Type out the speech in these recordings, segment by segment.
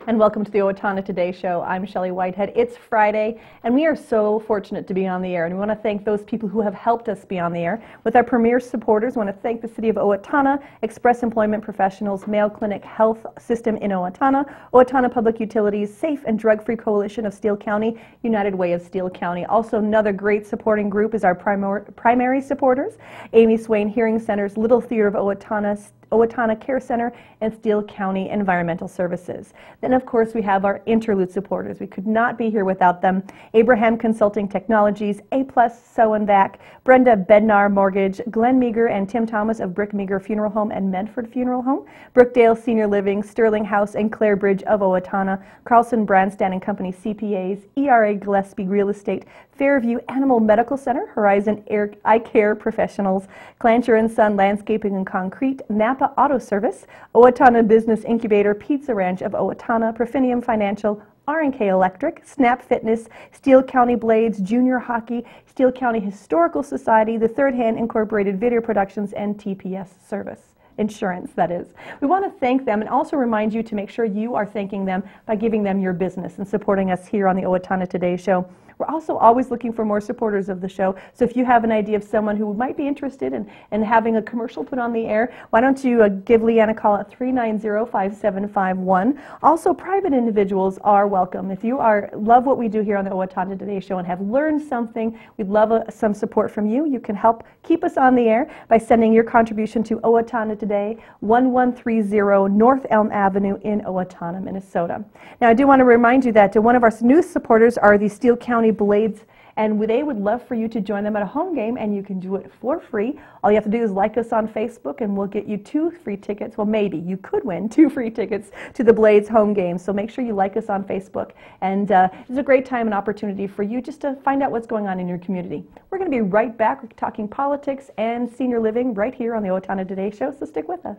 And welcome to the Owatonna Today Show. I'm Shelley Whitehead. It's Friday, and we are so fortunate to be on the air. And we want to thank those people who have helped us be on the air. With our premier supporters, we want to thank the City of Owatonna, Express Employment Professionals, Mayo Clinic Health System in Owatonna, Owatonna Public Utilities, Safe and Drug-Free Coalition of Steele County, United Way of Steele County. Also, another great supporting group is our primary supporters, Amy Swain Hearing Center's Little Theater of Owatonna Care Center, and Steele County Environmental Services. Then, of course, we have our interlude supporters. We could not be here without them. Abraham Consulting Technologies, A+, So and Vac, Brenda Bednar Mortgage, Glenn Meager and Tim Thomas of Brick Meager Funeral Home and Medford Funeral Home, Brookdale Senior Living, Sterling House and Clare Bridge of Owatonna, Carlson Brandstand and Company CPAs, ERA Gillespie Real Estate, Fairview Animal Medical Center, Horizon Eye Care Professionals, Clancher and Son Landscaping and Concrete, Napa Auto Service, Owatonna Business Incubator, Pizza Ranch of Owatonna, Profinium Financial, R&K Electric, Snap Fitness, Steele County Blades, Junior Hockey, Steele County Historical Society, the Third Hand Incorporated Video Productions, and TPS Service. Insurance, that is. We want to thank them and also remind you to make sure you are thanking them by giving them your business and supporting us here on the Owatonna Today Show. We're also always looking for more supporters of the show, so if you have an idea of someone who might be interested in having a commercial put on the air, why don't you give Leanne a call at 390-5751. Also, private individuals are welcome. If you love what we do here on the Owatonna Today Show and have learned something, we'd love some support from you. You can help keep us on the air by sending your contribution to Owatonna Today, 1130 North Elm Avenue in Owatonna, Minnesota. Now, I do want to remind you that one of our newest supporters are the Steele County Blades, and they would love for you to join them at a home game, and you can do it for free. All you have to do is like us on Facebook, and we'll get you 2 free tickets. Well, maybe you could win 2 free tickets to the Blades home game, so make sure you like us on Facebook. And it's a great time and opportunity for you just to find out what's going on in your community. We're going to be right back. We're talking politics and senior living right here on the Owatonna Today Show, so stick with us.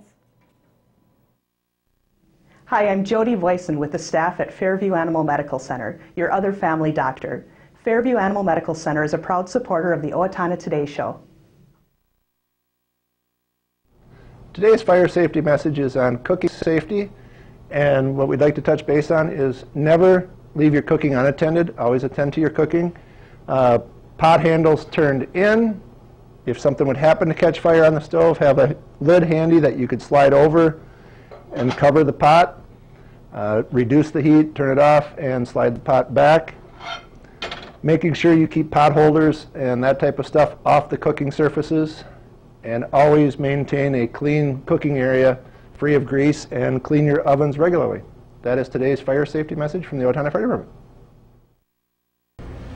Hi, I'm Jody Voisin with the staff at Fairview Animal Medical Center, your other family doctor. Fairview Animal Medical Center is a proud supporter of the Owatonna Today Show. Today's fire safety message is on cooking safety, and what we'd like to touch base on is never leave your cooking unattended. Always attend to your cooking. Pot handles turned in. If something would happen to catch fire on the stove, have a lid handy that you could slide over and cover the pot. Reduce the heat, turn it off, and slide the pot back. Making sure you keep pot holders and that type of stuff off the cooking surfaces, and always maintain a clean cooking area free of grease, and clean your ovens regularly. That is today's fire safety message from the Owatonna Fire Department.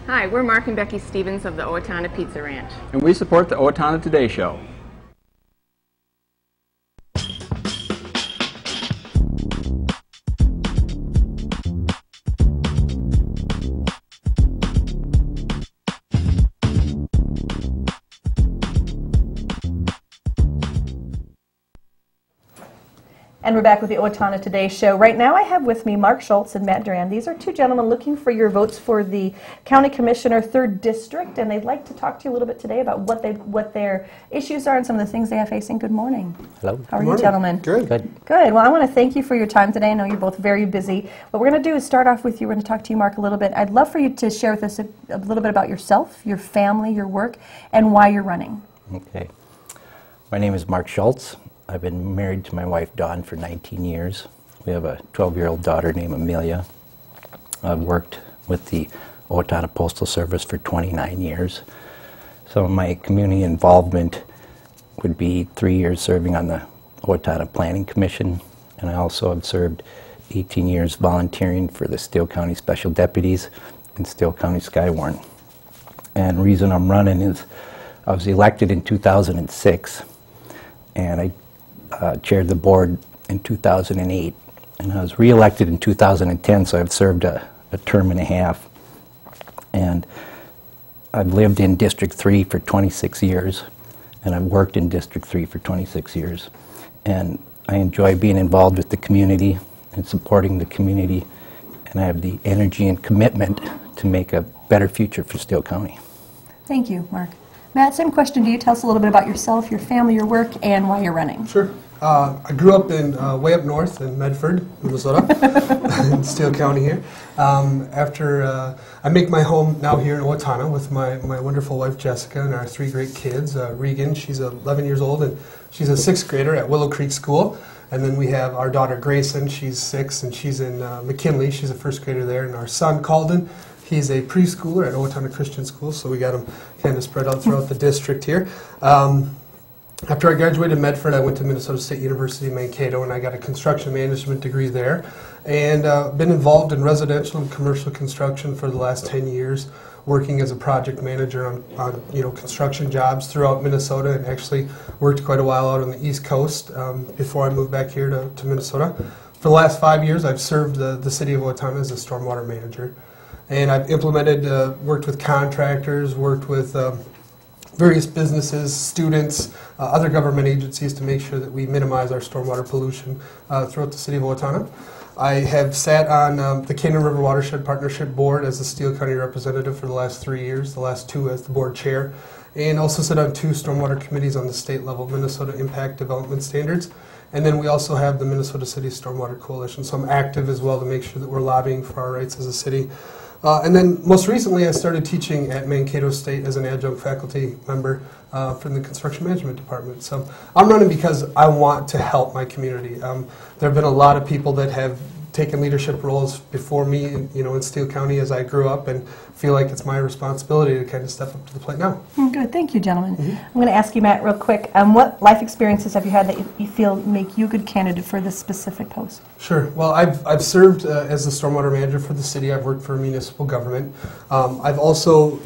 Hi, we're Mark and Becky Stevens of the Owatonna Pizza Ranch. And we support the Owatonna Today Show. And we're back with the Owatonna Today Show. Right now I have with me Mark Schultz and Matt Durand. These are 2 gentlemen looking for your votes for the County Commissioner 3rd District, and they'd like to talk to you a little bit today about what their issues are and some of the things they are facing. Good morning. Hello. How are you, gentlemen? Good. Good. Well, I want to thank you for your time today. I know you're both very busy. What we're going to do is start off with you. We're going to talk to you, Mark, a little bit. I'd love for you to share with us a little bit about yourself, your family, your work, and why you're running. Okay. My name is Mark Schultz. I've been married to my wife, Dawn, for 19 years. We have a 12-year-old daughter named Amelia. I've worked with the Owatonna Postal Service for 29 years. So my community involvement would be 3 years serving on the Owatonna Planning Commission, and I also have served 18 years volunteering for the Steele County Special Deputies and Steele County Skywarn. And the reason I'm running is I was elected in 2006, and I chaired the board in 2008, and I was re-elected in 2010, so I've served a term and a half. And I've lived in District 3 for 26 years, and I've worked in District 3 for 26 years. And I enjoy being involved with the community and supporting the community, and I have the energy and commitment to make a better future for Steele County. Thank you, Mark. Matt, same question to you. Tell us a little bit about yourself, your family, your work, and why you're running. Sure. I grew up in way up north in Medford, Minnesota, in Steele County here. After I make my home now here in Owatonna with my wonderful wife Jessica and our 3 great kids. Regan, she's 11 years old and she's a 6th grader at Willow Creek School. And then we have our daughter Grayson, she's 6 and she's in McKinley, she's a 1st grader there. And our son Calden, he's a preschooler at Owatonna Christian School, so we got him kind of spread out throughout the district here. After I graduated Medford, I went to Minnesota State University, Mankato, and I got a construction management degree there. And been involved in residential and commercial construction for the last 10 years, working as a project manager on construction jobs throughout Minnesota, and actually worked quite a while out on the East Coast before I moved back here to Minnesota. For the last 5 years, I've served the city of Owatonna as a stormwater manager. And I've implemented, worked with contractors, worked with various businesses, students, other government agencies to make sure that we minimize our stormwater pollution throughout the city of Owatonna. I have sat on the Canyon River Watershed Partnership Board as a Steele County representative for the last 3 years, the last 2 as the board chair, and also sit on 2 stormwater committees on the state level, Minnesota Impact Development Standards. And then we also have the Minnesota City Stormwater Coalition, so I'm active as well to make sure that we're lobbying for our rights as a city. And then most recently I started teaching at Mankato State as an adjunct faculty member from the construction management department. So I'm running because I want to help my community. There have been a lot of people that have taken leadership roles before me in Steele County as I grew up, and feel like it's my responsibility to kind of step up to the plate now. Good, thank you, gentlemen. I'm going to ask you, Matt, real quick, what life experiences have you had that you feel make you a good candidate for this specific post? Sure. Well, I've served as the stormwater manager for the city. I've worked for municipal government. I've also,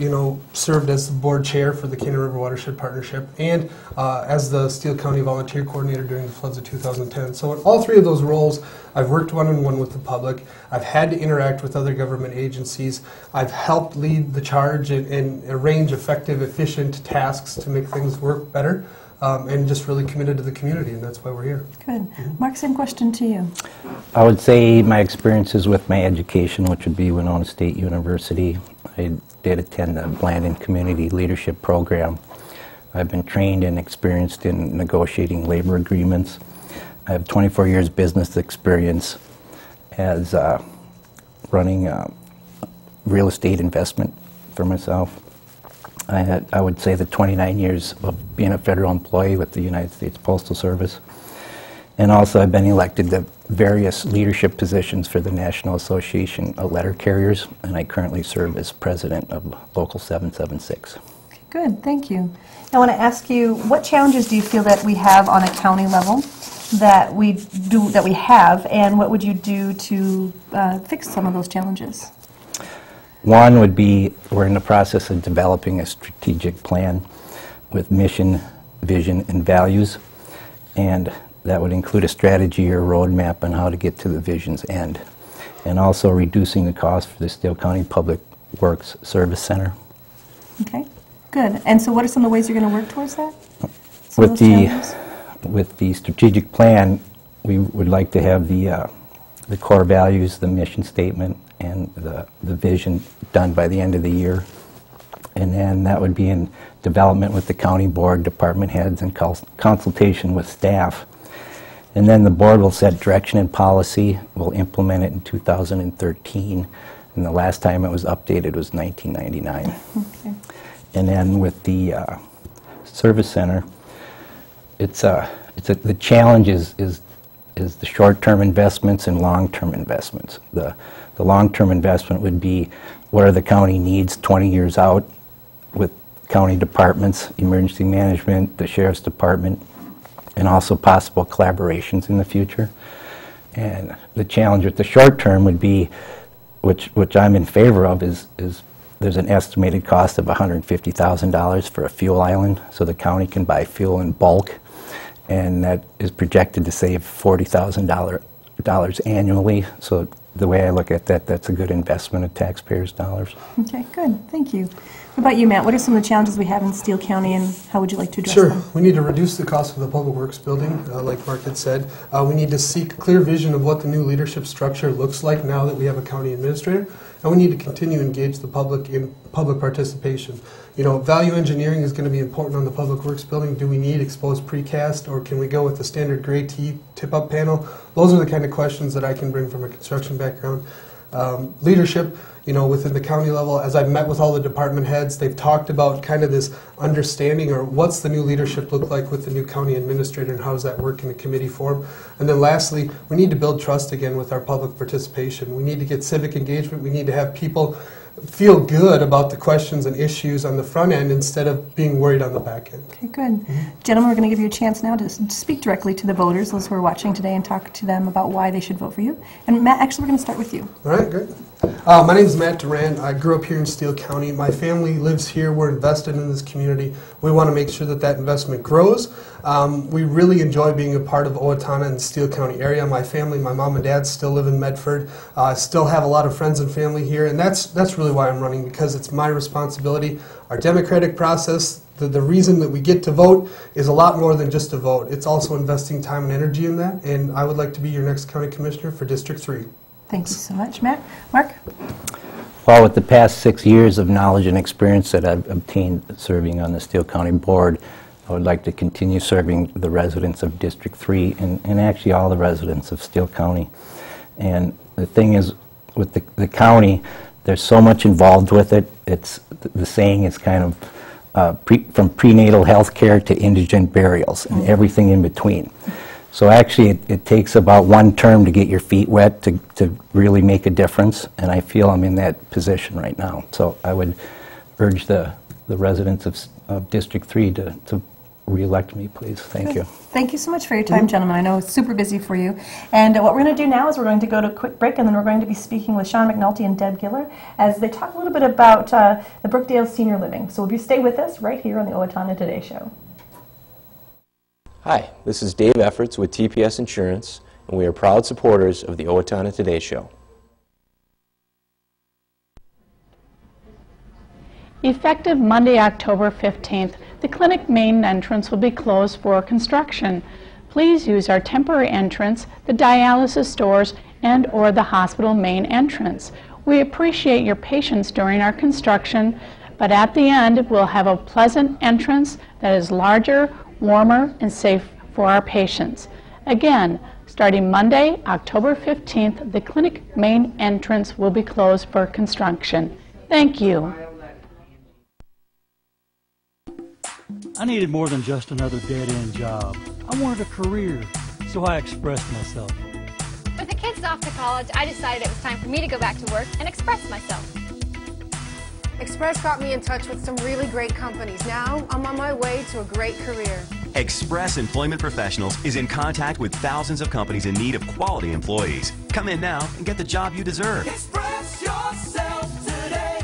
served as the board chair for the Canyon River Watershed Partnership, and as the Steele County volunteer coordinator during the floods of 2010. So in all 3 of those roles, I've worked one-on-one with the public. I've had to interact with other government agencies. I've helped lead the charge and arrange effective, efficient tasks to make things work better, and just really committed to the community, and that's why we're here. Good. Mark, same question to you. I would say my experiences with my education, which would be Winona State University. I did attend the Land and Community Leadership Program. I've been trained and experienced in negotiating labor agreements. I have 24 years business experience as running real estate investment for myself. I would say that 29 years of being a federal employee with the United States Postal Service. And also I've been elected to various leadership positions for the National Association of Letter Carriers, and I currently serve as president of Local 776. Okay, good, thank you. I want to ask you, what challenges do you feel that we have on a county level that we have, and what would you do to fix some of those challenges? One would be, we're in the process of developing a strategic plan with mission, vision, and values, and that would include a strategy or roadmap on how to get to the vision's end, and also reducing the cost for the Steele County Public Works Service Center. Okay, good. And so what are some of the ways you're going to work towards that? With the strategic plan, we would like to have the core values, the mission statement, and the vision done by the end of the year. And then that would be in development with the county board, department heads, and consultation with staff. And then the board will set direction and policy. We'll implement it in 2013. And the last time it was updated was 1999. Okay. And then with the service center, the challenge is the short-term investments and long-term investments. The long-term investment would be what are the county needs 20 years out with county departments, emergency management, the sheriff's department, and also possible collaborations in the future. And the challenge with the short term would be, which I'm in favor of, is there's an estimated cost of $150,000 for a fuel island, so the county can buy fuel in bulk, and that is projected to save $40,000 annually. So the way I look at that, that's a good investment of taxpayers' dollars. Okay, good. Thank you. What about you, Matt? What are some of the challenges we have in Steele County, and how would you like to address them? Sure. We need to reduce the cost of the public works building, like Mark had said. We need to seek clear vision of what the new leadership structure looks like now that we have a county administrator. and we need to continue to engage the public in public participation. You know, value engineering is going to be important on the Public Works building. Do we need exposed precast, or can we go with the standard gray tip-up panel? Those are the kind of questions that I can bring from a construction background. Leadership, you know, within the county level, as I've met with all the department heads, they've talked about kind of this understanding, or what's the new leadership look like with the new county administrator, and how does that work in a committee form. And then lastly, we need to build trust again with our public participation. We need to get civic engagement. We need to have people feel good about the questions and issues on the front end instead of being worried on the back end. Okay, good. Gentlemen, we're going to give you a chance now to speak directly to the voters, those who are watching today, and talk to them about why they should vote for you. And Matt, actually, we're going to start with you. All right, great. My name is Matt Durand. I grew up here in Steele County. My family lives here. We're invested in this community. We want to make sure that that investment grows. We really enjoy being a part of Owatonna and the Steele County area. My family, my mom and dad still live in Medford. I still have a lot of friends and family here, and that's really why I'm running, because it's my responsibility. Our democratic process, the reason that we get to vote is a lot more than just a vote. It's also investing time and energy in that, and I would like to be your next county commissioner for District 3. Thank you so much, Matt. Mark? Well, with the past 6 years of knowledge and experience that I've obtained serving on the Steele County Board, I would like to continue serving the residents of District 3 and actually all the residents of Steele County. And the thing is, with the county, there's so much involved with it. It's the saying is kind of from prenatal health care to indigent burials and everything in between. So actually it takes about one term to get your feet wet to really make a difference, and I feel I'm in that position right now. So I would urge the residents of District 3 to re-elect me, please. Thank you. Thank you so much for your time, gentlemen. I know it's super busy for you. And what we're going to do now is we're going to go to a quick break, and then we're going to be speaking with Shawn McNulty and Deb Gillard as they talk a little bit about the Brookdale Senior Living. So you stay with us right here on the Owatonna Today Show. Hi, this is Dave Efforts with TPS Insurance, and we are proud supporters of the Owatonna Today Show. Effective Monday, October 15th, the clinic main entrance will be closed for construction. Please use our temporary entrance, the dialysis stores, and/or the hospital main entrance. We appreciate your patience during our construction, but at the end, we'll have a pleasant entrance that is larger, warmer, and safe for our patients. Again, starting Monday, October 15th, the clinic main entrance will be closed for construction. Thank you. I needed more than just another dead-end job. I wanted a career, so I expressed myself. With the kids off to college, I decided it was time for me to go back to work and express myself. Express got me in touch with some really great companies. Now, I'm on my way to a great career. Express Employment Professionals is in contact with thousands of companies in need of quality employees. Come in now and get the job you deserve. Express yourself today.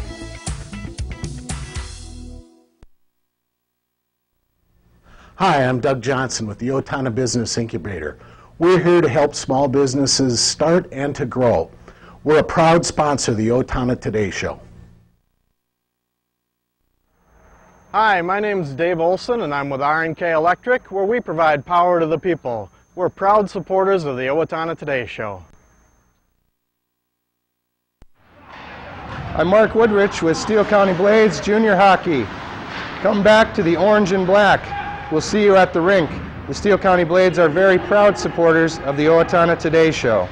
Hi, I'm Doug Johnson with the Owatonna Business Incubator. We're here to help small businesses start and to grow. We're a proud sponsor of the Owatonna Today Show. Hi, my name is Dave Olson and I'm with R&K Electric, where we provide power to the people. We're proud supporters of the Owatonna Today Show. I'm Mark Woodrich with Steele County Blades Junior Hockey. Come back to the orange and black. We'll see you at the rink. The Steele County Blades are very proud supporters of the Owatonna Today Show.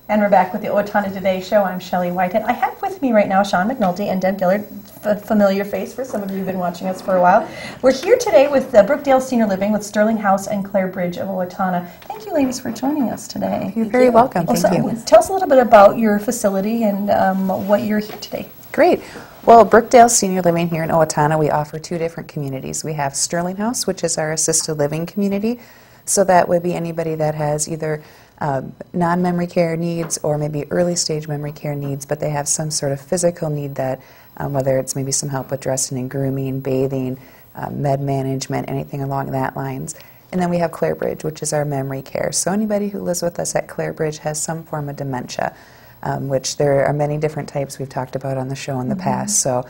And we're back with the Owatonna Today Show. I'm Shelley Whitehead. I have with me right now Shawn McNulty and Deb Gillard, a familiar face for some of you who've been watching us for a while. We're here today with Brookdale Senior Living with Sterling House and Claire Bridge of Owatonna. Thank you, ladies, for joining us today. You're very welcome. Thank you. Tell us a little bit about your facility and what you're here today. Great. Well, Brookdale Senior Living here in Owatonna, we offer two different communities. We have Sterling House, which is our assisted living community. So that would be anybody that has either non-memory care needs or maybe early stage memory care needs, but they have some sort of physical need that, whether it's maybe some help with dressing and grooming, bathing, med management, anything along that lines. And then we have Claire Bridge, which is our memory care. So anybody who lives with us at Claire Bridge has some form of dementia, which there are many different types we've talked about on the show in the past. So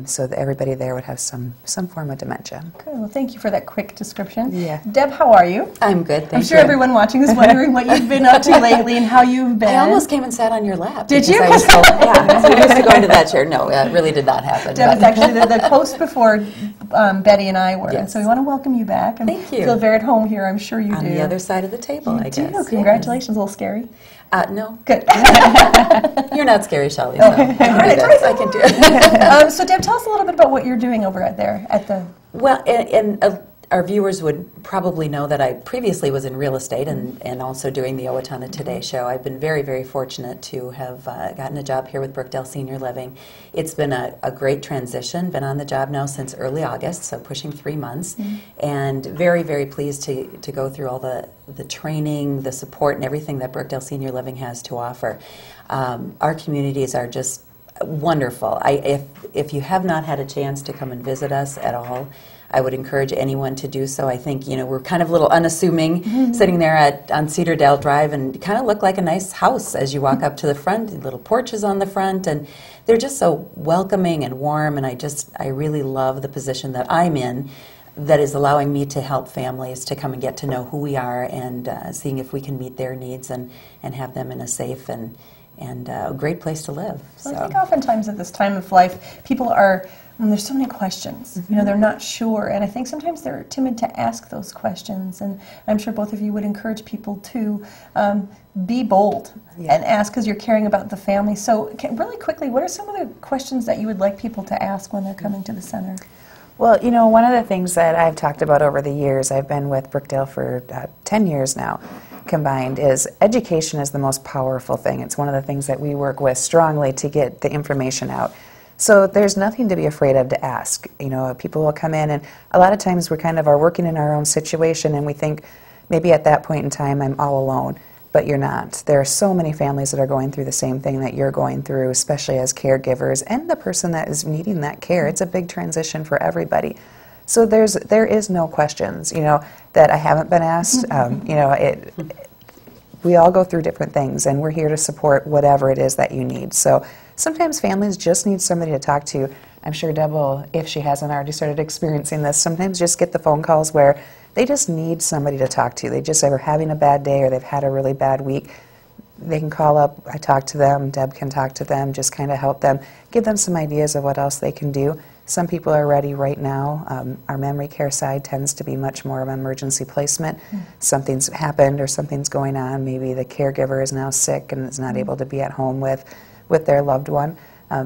so that everybody there would have some form of dementia. Good. Well, thank you for that quick description. Yeah. Deb, how are you? I'm good, thank you. I'm sure everyone watching is wondering what you've been up to lately and how you've been. I almost came and sat on your lap. Did you? I was so, yeah, so used to going to that chair. No, it really did not happen. Deb is actually the host before Betty and I were, Yes. and so we want to welcome you back. And Thank you. Feel very at home here, I'm sure you on do. the other side of the table, I guess. Do. Congratulations. A little scary. No. Good. You're not scary, Shelley. So I can do it. So Deb, tell us a little bit about what you're doing over there at the... Well, and our viewers would probably know that I previously was in real estate and also doing the Owatonna Today show. I've been very, very fortunate to have gotten a job here with Brookdale Senior Living. It's been a great transition. Been on the job now since early August, so pushing 3 months, and very, very pleased to go through all the training, the support, and everything that Brookdale Senior Living has to offer. Our communities are just wonderful. If you have not had a chance to come and visit us at all, I would encourage anyone to do so. I think, we're kind of a little unassuming, sitting there on Cedardale Drive, and kind of look like a nice house as you walk up to the front, little porches on the front, and they're just so welcoming and warm, and I really love the position that I'm in that is allowing me to help families to come and get to know who we are, and seeing if we can meet their needs and have them in a safe and a great place to live. Well, I think oftentimes at this time of life, people are, there's so many questions, they're not sure, and I think sometimes they're timid to ask those questions, and I'm sure both of you would encourage people to be bold and ask, because you're caring about the family. So really quickly, what are some of the questions that you would like people to ask when they're coming to the center? Well, one of the things that I've talked about over the years, I've been with Brookdale for 10 years now combined, is education is the most powerful thing. It's one of the things that we work with strongly to get the information out. So there's nothing to be afraid of to ask. People will come in, and a lot of times we kind of are working in our own situation, and we think maybe at that point in time I'm all alone, but you're not. There are so many families that are going through the same thing that you're going through, especially as caregivers and the person that is needing that care. It's a big transition for everybody. So there is no questions, that I haven't been asked. We all go through different things, and we're here to support whatever it is that you need. So sometimes families just need somebody to talk to. I'm sure Deb will, if she hasn't already started experiencing this, sometimes just get the phone calls where they just need somebody to talk to. They just are having a bad day, or they've had a really bad week. They can call up, I talk to them, Deb can talk to them, just kind of help them, give them some ideas of what else they can do. Some people are ready right now. Our memory care side tends to be much more of an emergency placement. Something's happened or something's going on. Maybe the caregiver is now sick and is not able to be at home with their loved one.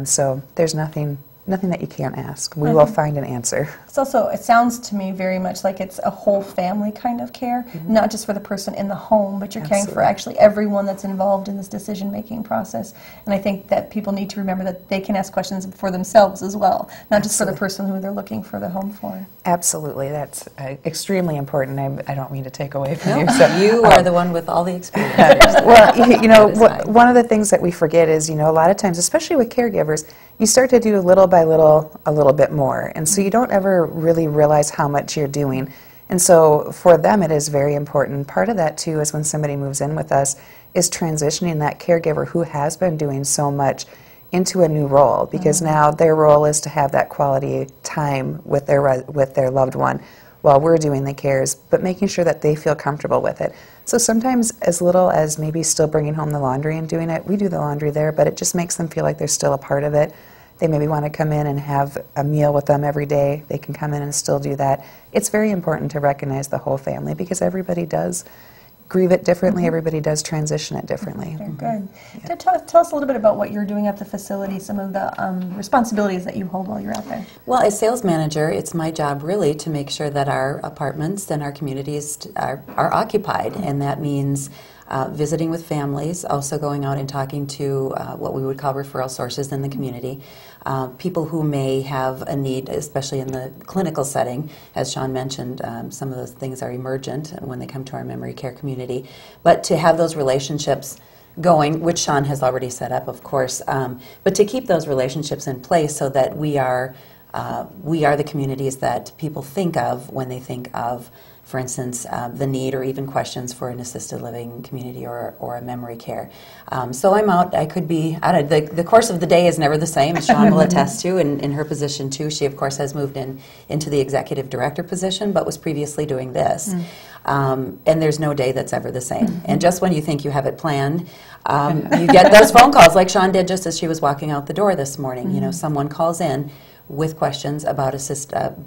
So there's nothing that you can't ask. We will find an answer. It's also, it sounds to me very much like it's a whole family kind of care, not just for the person in the home, but you're caring for actually everyone that's involved in this decision-making process. And I think that people need to remember that they can ask questions for themselves as well, not just for the person who they're looking for the home for. Absolutely. That's extremely important. I don't mean to take away from No. you. So, You are the one with all the experience. Well, one of the things that we forget is, a lot of times, especially with caregivers, you start to do little by little, a little bit more. And so you don't ever really realize how much you're doing. And so for them, it is very important. Part of that, too, is when somebody moves in with us, is transitioning that caregiver who has been doing so much into a new role, because now their role is to have that quality time with their loved one while we're doing the cares, but making sure that they feel comfortable with it. So sometimes as little as maybe still bringing home the laundry and doing it, we do the laundry there, but it just makes them feel like they're still a part of it. They maybe want to come in and have a meal with them every day. They can come in and still do that. It's very important to recognize the whole family, because everybody does grieve it differently. Everybody does transition it differently. Very good. Yeah. Tell us a little bit about what you're doing at the facility, some of the responsibilities that you hold while you're out there. Well, as sales manager, it's my job really to make sure that our apartments and our communities are occupied, and that means visiting with families, also going out and talking to what we would call referral sources in the community, people who may have a need, especially in the clinical setting. As Shawn mentioned, some of those things are emergent when they come to our memory care community. But to have those relationships going, which Shawn has already set up, of course, but to keep those relationships in place so that we are we are the communities that people think of when they think of, for instance, the need or even questions for an assisted living community or a memory care. So I'm out. I could be out. The course of the day is never the same, as Shawn will attest to. In her position too, she of course has moved into the executive director position, but was previously doing this. And there's no day that's ever the same. And just when you think you have it planned, you get those phone calls, like Shawn did just as she was walking out the door this morning. You know, someone calls in with questions about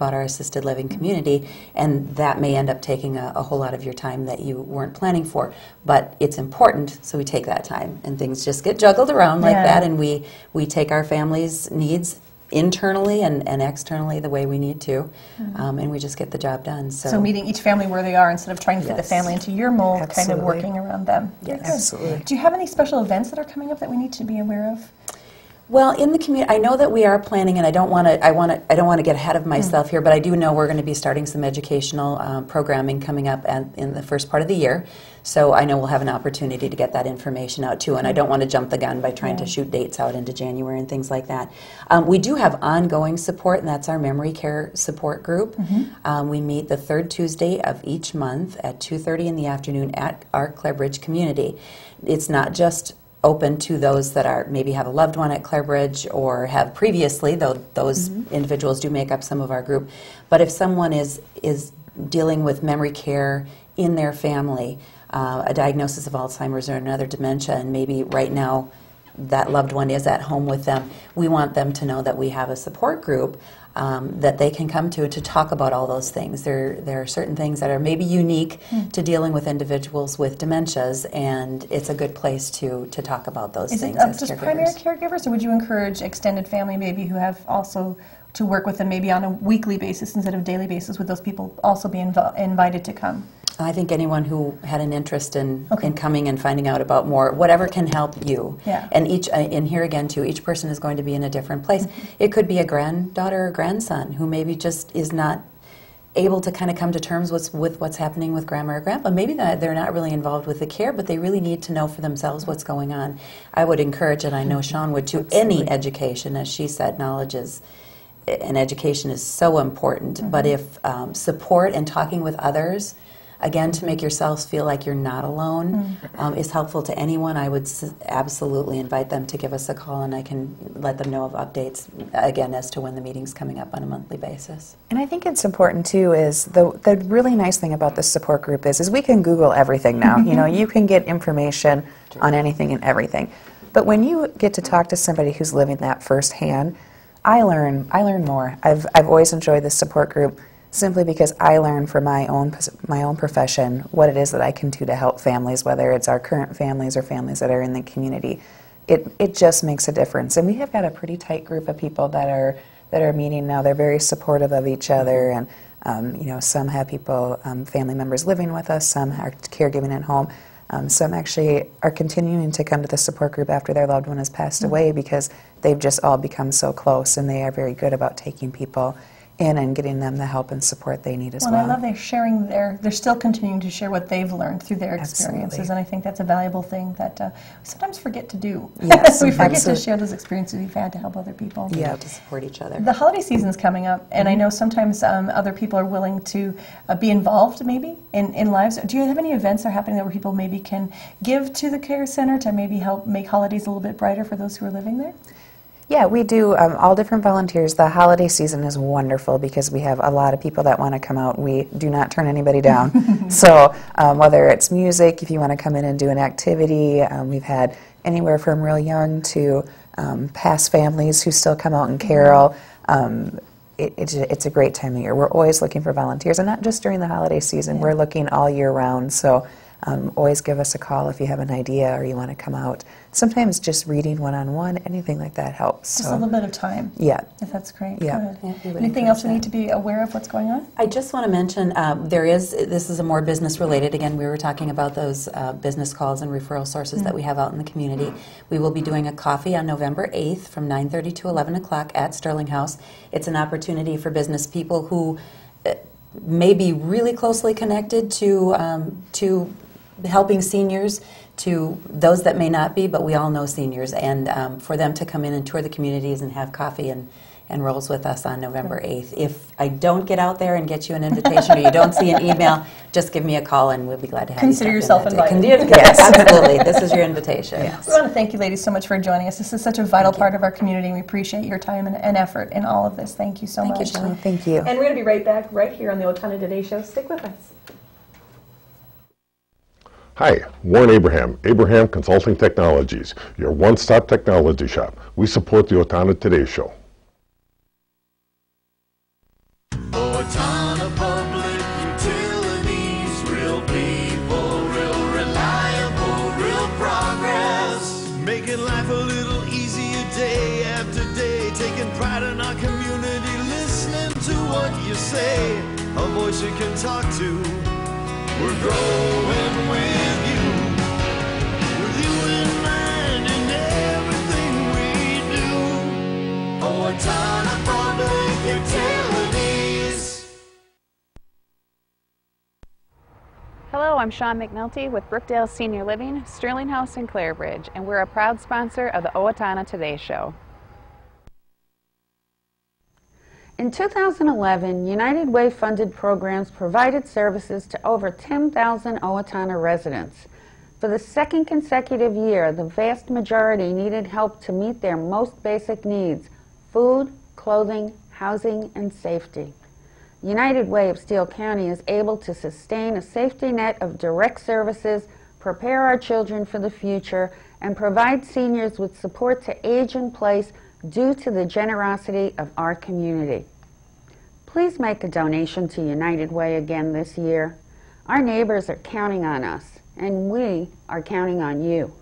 our assisted living community, and that may end up taking a whole lot of your time that you weren't planning for. But it's important, so we take that time, and things just get juggled around like that, and we take our family's needs internally and externally the way we need to, and we just get the job done. So meeting each family where they are instead of trying to fit the family into your mold, kind of working around them. Yes. Absolutely. Do you have any special events that are coming up that we need to be aware of? Well, in the community, I know that we are planning, and I don't want to get ahead of myself here, but I do know we're going to be starting some educational programming coming up in the first part of the year. So I know we'll have an opportunity to get that information out too, and I don't want to jump the gun by trying to shoot dates out into January and things like that. We do have ongoing support, and that's our memory care support group. We meet the third Tuesday of each month at 2:30 in the afternoon at our Clare Bridge community. It's not just open to those that are maybe have a loved one at Clare Bridge or have previously, though those individuals do make up some of our group. But if someone is dealing with memory care in their family, a diagnosis of Alzheimer's or another dementia, and maybe right now that loved one is at home with them, we want them to know that we have a support group that they can come to talk about all those things. There are certain things that are maybe unique to dealing with individuals with dementias, and it's a good place to talk about those things as Is it just caregivers. primary caregivers, or would you encourage extended family maybe who have also to work with them maybe on a weekly basis instead of daily basis? Would those people also be invited to come? I think anyone who had an interest in coming and finding out about more, whatever can help you. Yeah. And and here again too, each person is going to be in a different place. It could be a granddaughter or grandson who maybe just is not able to kind of come to terms with what's happening with grandma or grandpa. Maybe they're not really involved with the care, but they really need to know for themselves what's going on. I would encourage, and I know Shawn would too, any education. As she said, knowledge is, and education is so important. But if support and talking with others, again, to make yourselves feel like you're not alone, is helpful to anyone, I would absolutely invite them to give us a call, and I can let them know of updates, again, as to when the meeting's coming up on a monthly basis. And I think it's important, too, is the really nice thing about this support group is we can Google everything now. You know, you can get information on anything and everything. But when you get to talk to somebody who's living that firsthand, I learn more. I've always enjoyed this support group, simply because I learn from my own profession what it is that I can do to help families, whether it's our current families or families that are in the community. It just makes a difference, and we have got a pretty tight group of people that are meeting now. They're very supportive of each other, and you know, some have people, family members living with us, some are caregiving at home. Some actually are continuing to come to the support group after their loved one has passed away because they've just all become so close, and they are very good about taking people in and getting them the help and support they need as well. I love they're sharing they're still continuing to share what they've learned through their experiences, and I think that's a valuable thing that we sometimes forget to do. Yes, we forget to share those experiences we've had to help other people. Yeah, to support each other. The holiday season's coming up, and I know sometimes other people are willing to be involved maybe in lives. Do you have any events that are happening where people maybe can give to the care center to maybe help make holidays a little bit brighter for those who are living there? Yeah, we do all different volunteers. The holiday season is wonderful because we have a lot of people that want to come out. We do not turn anybody down. So whether it's music, if you want to come in and do an activity, we've had anywhere from real young to past families who still come out and carol. It's a great time of year. We're always looking for volunteers, and not just during the holiday season. We're looking all year round. So always give us a call if you have an idea or you want to come out. Sometimes just reading one-on-one, anything like that helps. Just a little bit of time. Yeah. That's great. Yeah. Good. Anything else we need to be aware of what's going on? I just want to mention this is a more business related. Again, we were talking about those business calls and referral sources that we have out in the community. We will be doing a coffee on November 8th from 9:30 to 11 o'clock at Sterling House. It's an opportunity for business people who may be really closely connected to helping seniors, to those that may not be, but we all know seniors, and for them to come in and tour the communities and have coffee and enrolls with us on November 8th. If I don't get out there and get you an invitation or you don't see an email, just give me a call and we'll be glad to have Consider you. yourself invited. Yes, absolutely. This is your invitation. Yes. We want to thank you ladies so much for joining us. This is such a vital part of our community. We appreciate your time and effort in all of this. Thank you so much. Thank you, Shelley. Thank you. And we're going to be right back right here on the Owatonna Today Show. Stick with us. Hi, Warren Abraham Consulting Technologies, your one-stop technology shop. We support the Owatonna Today Show. Owatonna Public Utilities, real people, real reliable, real progress. Making life a little easier day after day, taking pride in our community, listening to what you say, a voice you can talk to. We're growing with you in mind in everything we do. Owatonna Public Utilities. Hello, I'm Shawn McNulty with Brookdale Senior Living, Sterling House in Clarebridge, and we're a proud sponsor of the Owatonna Today Show. In 2011, United Way funded programs provided services to over 10,000 Owatonna residents. For the second consecutive year, the vast majority needed help to meet their most basic needs: food, clothing, housing, and safety. United Way of Steele County is able to sustain a safety net of direct services, prepare our children for the future, and provide seniors with support to age in place due to the generosity of our community. Please make a donation to United Way again this year. Our neighbors are counting on us, and we are counting on you.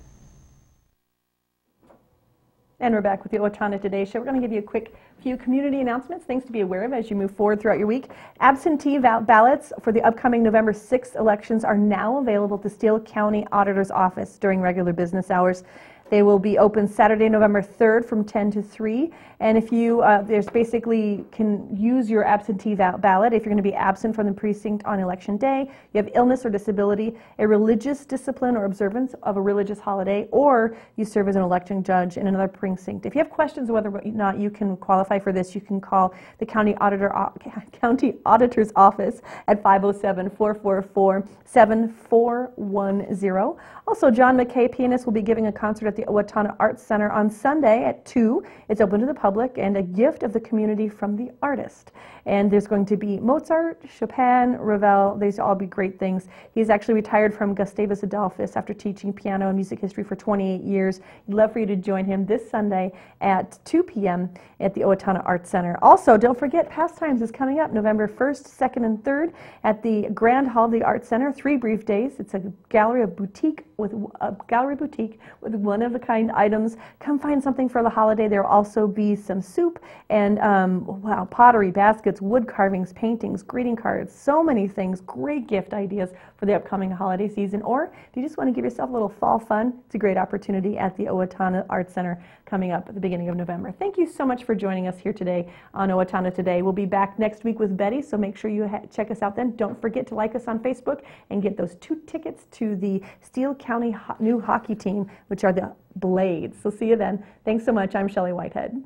And we're back with the Owatonna Today Show. We're going to give you a quick few community announcements, things to be aware of as you move forward throughout your week. Absentee ballots for the upcoming November 6th elections are now available at the Steele County Auditor's Office during regular business hours. They will be open Saturday, November 3rd from 10 to 3. And if you, there's basically can use your absentee ballot if you're going to be absent from the precinct on election day, you have illness or disability, a religious discipline or observance of a religious holiday, or you serve as an election judge in another precinct. If you have questions whether or not you can qualify for this, you can call the County Auditor's Office at 507-444-7410. Also, John McKay, pianist, will be giving a concert at the Owatonna Arts Center on Sunday at 2. It's open to the public and a gift of the community from the artist. And there's going to be Mozart, Chopin, Ravel. These all be great things. He's actually retired from Gustavus Adolphus after teaching piano and music history for 28 years. He'd love for you to join him this Sunday at 2 p.m. at the Owatonna Arts Center. Also, don't forget, Pastimes is coming up November 1st, 2nd, and 3rd at the Grand Hall of the Arts Center. 3 brief days. It's a gallery boutique with one-of-a-kind items. Come find something for the holiday. There will also be some soup and pottery, baskets, wood carvings, paintings, greeting cards, so many things, great gift ideas for the upcoming holiday season. Or if you just want to give yourself a little fall fun, it's a great opportunity at the Owatonna Arts Center coming up at the beginning of November. Thank you so much for joining us here today on Owatonna Today. We'll be back next week with Betty, so make sure you check us out then. Don't forget to like us on Facebook and get those 2 tickets to the Steele County new hockey team, which are the Blades. So see you then. Thanks so much. I'm Shelley Whitehead.